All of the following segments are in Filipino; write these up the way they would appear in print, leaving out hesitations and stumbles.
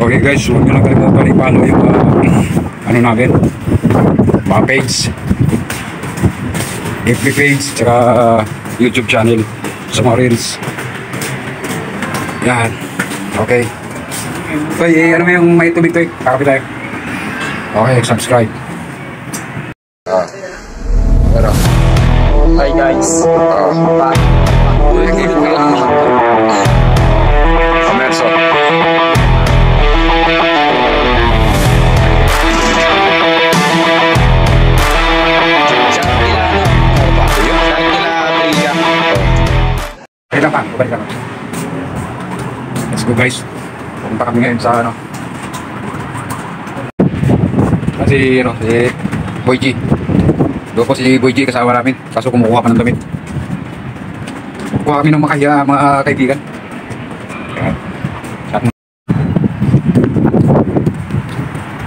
Okay guys, huwag nyo lang kalimutan i-follow yung ano namin, mga page, FB page, tsaka YouTube channel sa mga reels. Yan. Okay. Okay, ano mo yung may tubig-tubig? Kakapit tayo. Okay, subscribe. Hi guys. Emerson. Balik lang, balik lang. Let's go guys. Pupunta kami ngayon sa ano. Kasi ano, si Boy G. Doon po si Boy G kasama namin. Kaso kumukuha pa ng damit. Kuha kami ng mga kaibigan.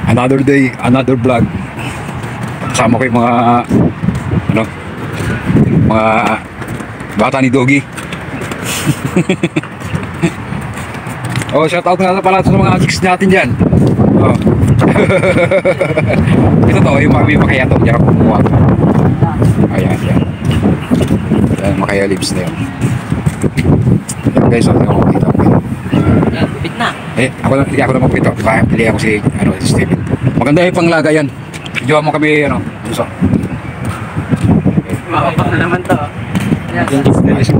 Another day, another vlog. Kasama ko yung mga ano, mga bata ni Doggy. Oh, shout out nga pala sa mga chicks natin dyan. Oh. Ito to, yung makaya to. Diyan ako kumuha. Ayan, yan. Yan, makaya lips na yun. Yan guys, ako na makita ko. Pipit na. Ako na magpito. Pili ako si Steven. Maganda yung panglaga yan. Diyan mo kami, gusto. Makapak na naman to. Nice.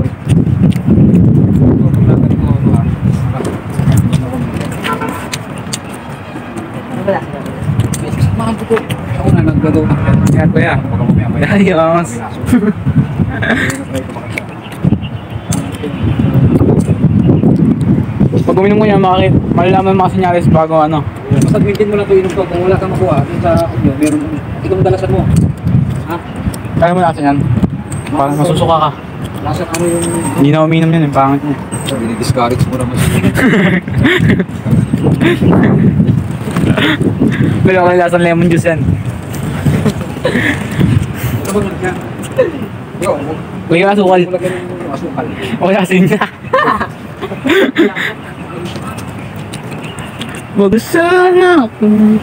Ako na naglagaw ng yan ko yan. Ayos. Pag uminom mo yan, malalaman mga senyales bago ano. Basta gamitin mo lang ito inom ko. Kung wala kang makuha, sa inyo, meron itong dalasan mo. Ha? Kaya mo natin yan. Parang masusuka ka. Lasan ano yung... Hindi na uminom yan, yung pangit mo. Dinidiscourage mo naman. Wala ko lasang lemon juice yan. Ito ba nga? May asukal. Asukal. O asin na. Wag sana kung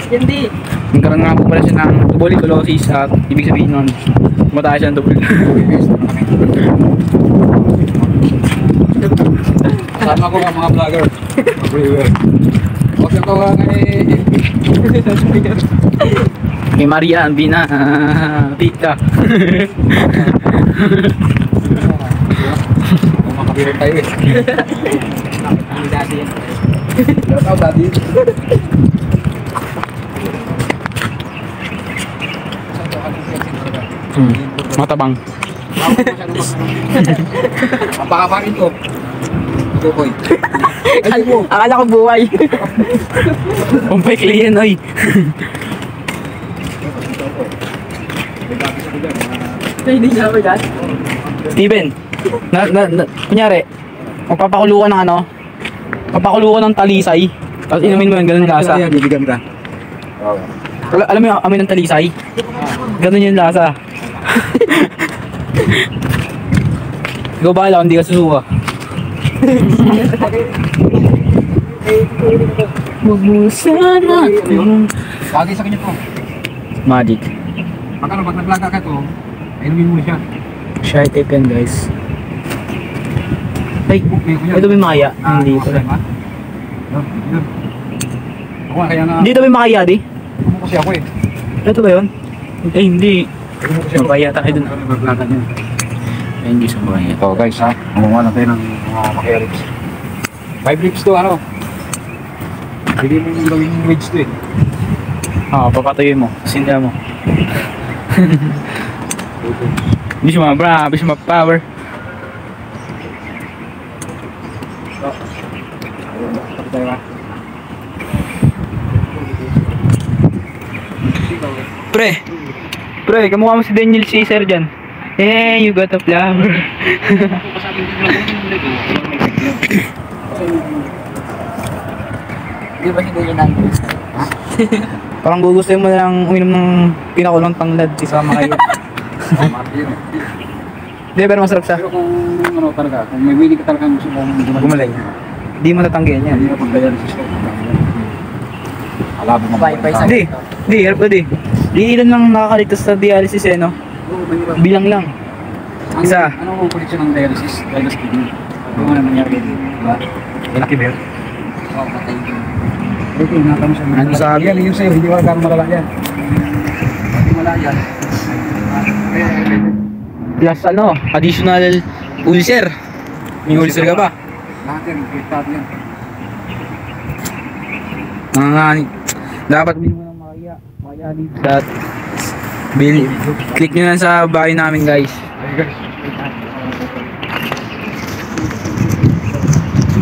Hindi. nagkaroon nga po pala siya ng tuberculosis at ibig sabihin nun mataas siya ng tuberculosis. Sama ko ang mga vlogger. Huwag ako Kay Maria ang bina Pika. Makabiro tayo eh. Ang daddy yan. Ikaw daddy. Matabang. Ang pakapangin ko. Tukoy. Akala ko buhay. Kumpay kliyan oy. Hindi niya ako dyan. Steven, kunyari, magpapakulo ka ng ano, papakulo ka ng talisay, tapos inumin mo yung ganun lasa. Bibigyan ka. Alam mo yung amoy ng talisay? Ganun yung lasa. Ikaw bahala, hindi ka susuka. Huwag mo sana. Bagay sa kanya to. Magic. Pag naglaga ka to, inumin mo siya. Shy tape yan guys. Ay, ito may makaya. Hindi ito. Ako kaya na. Hindi ito may makaya di? Ako kasi ako eh. Ito ba yun? Eh hindi. Makaya tayo dun. Naglaga niya. Ay, hindi sa makaya. Ito guys ha, gumawa natin ng mga makaya lips. 5 lips to ano. Hindi mo yung gawin yung wedge to eh. Papatuyin mo. Sinda mo. Hindi siya mabra, hindi siya mapower. Pre, kamukha mo si Daniel Caesar dyan. Hey, you got a flower. Di ba hindi yun nandun? Parang gugustuhin mo na lang uminom ng pinakulong tanglad sa makaya. Hindi, pero masarap siya. Pero kung ano talaga, kung may willing ka talagang gusto mong Gumaling. Hindi mo tatanggihan yan. Hindi na pag-dialysis ka. Alabo mo. Bye-bye sa- Hindi, hindi, hirap hindi. Ilan lang nakakaligtas sa dialysis eh, no? Bilang lang. Isa. Ano ang koneksyon ng dialysis? Dialysis kidney. Ano nga nangyari dito? Diba? Malaki ba yun? Oo, patay yun. Ito, nakatama siya. Ano sabi? Yan, yung sa'yo, hindi wala kang malala yan. Hindi malala yan. Plus ano, additional ulcer. May ulcer ka ba? Lahat yan, kita yan. Nangangani. Dapat bilhin mo ng makaya dito sa click nyo lang sa bahay namin guys. Ay guys.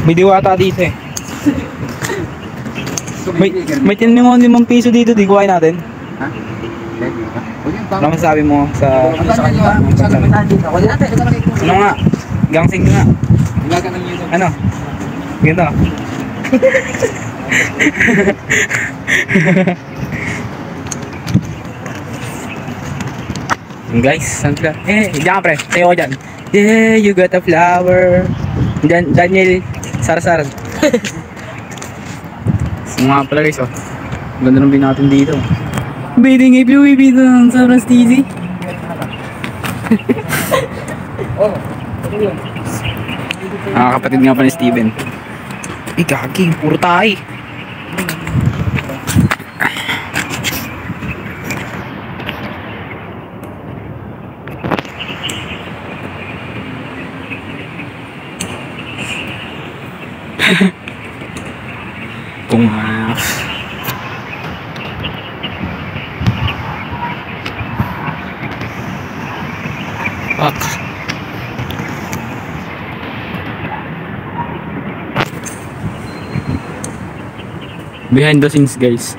May diwata dito eh. May 10 piso dito, di kuhain natin. Ha? Ano masasabi mo sa... Sa kapitan dito. Wala natin. Ano nga? Gangsing nga. Ilaga ng YouTube. Ano? Ganito. Guys, saan ka? Diyan ka pre. Tayo ko dyan. Yeah, you got a flower. Daniel Sarsar. Mga pala guys, oh. Ganda ng bin natin dito. Bidding if you bid ng sobrang steezy. Kapatid nga pa ni Steven. Gagi, puro tayo. Tungas. Fuck. Behind the scenes guys.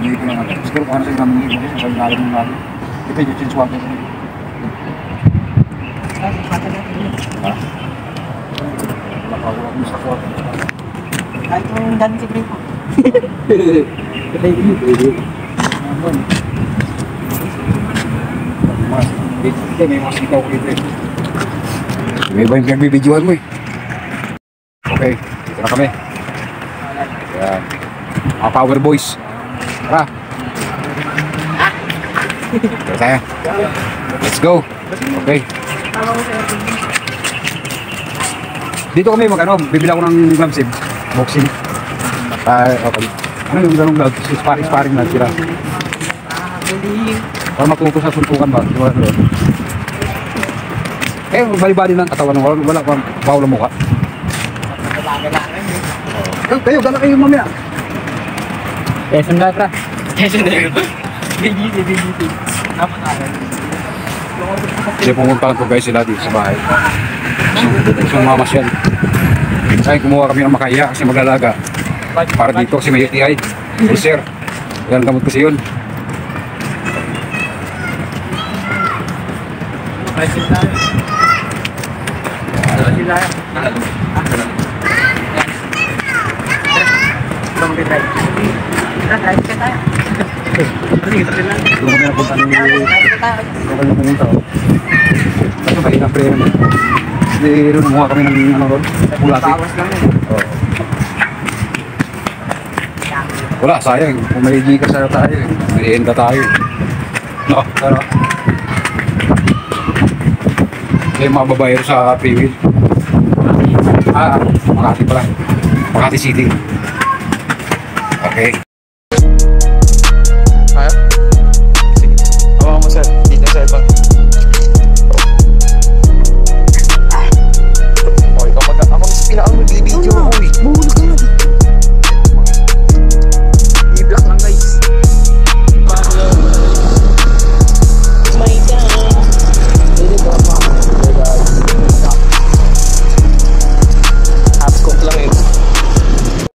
Hindi ko na nga. Siguro kung ano sa'yo namin yung mga yung galing ng namin. Ito yung chinswag ko. Ha? Nakawag mo sa kwarto. Kahit yung dami si Greg. May mga sitaw dito eh. May iba yung pinagbibidyoan mo eh. Okay, dito na kami. Yan. Mga power boys. Tara. Tara tayo. Let's go. Okay. Dito kami mag-ano, bibili ako ng gloves eh. Boxing. Okay. Ano yung ganong gloves? Sparring lang sila. Para matuto sa suntukan ba? Di ba? Eh, bali-bali lang katawan. Wala kang bawal ang mukha. Kayo, gala kayo mamaya. Quezon na tra. BGC. Dapat natin. Kasi pumunta ko guys sila dito sa bahay. So mamas yan. Ay, kumuha kami ng makaya kasi maglalaga. Para dito kasi may UTI. Hey sir, yan gamot kasi yun. Doon kami napunta ng doon kami pumunta. Kasi mahina pre. Hindi rin kumuha kami ng ano ron. Bulati. Oo. Wala, sayang. Kung may Gcash na tayo, may enda tayo. No, pero may mga babayero sa Freewheel. Makati pala. Makati City. Okay.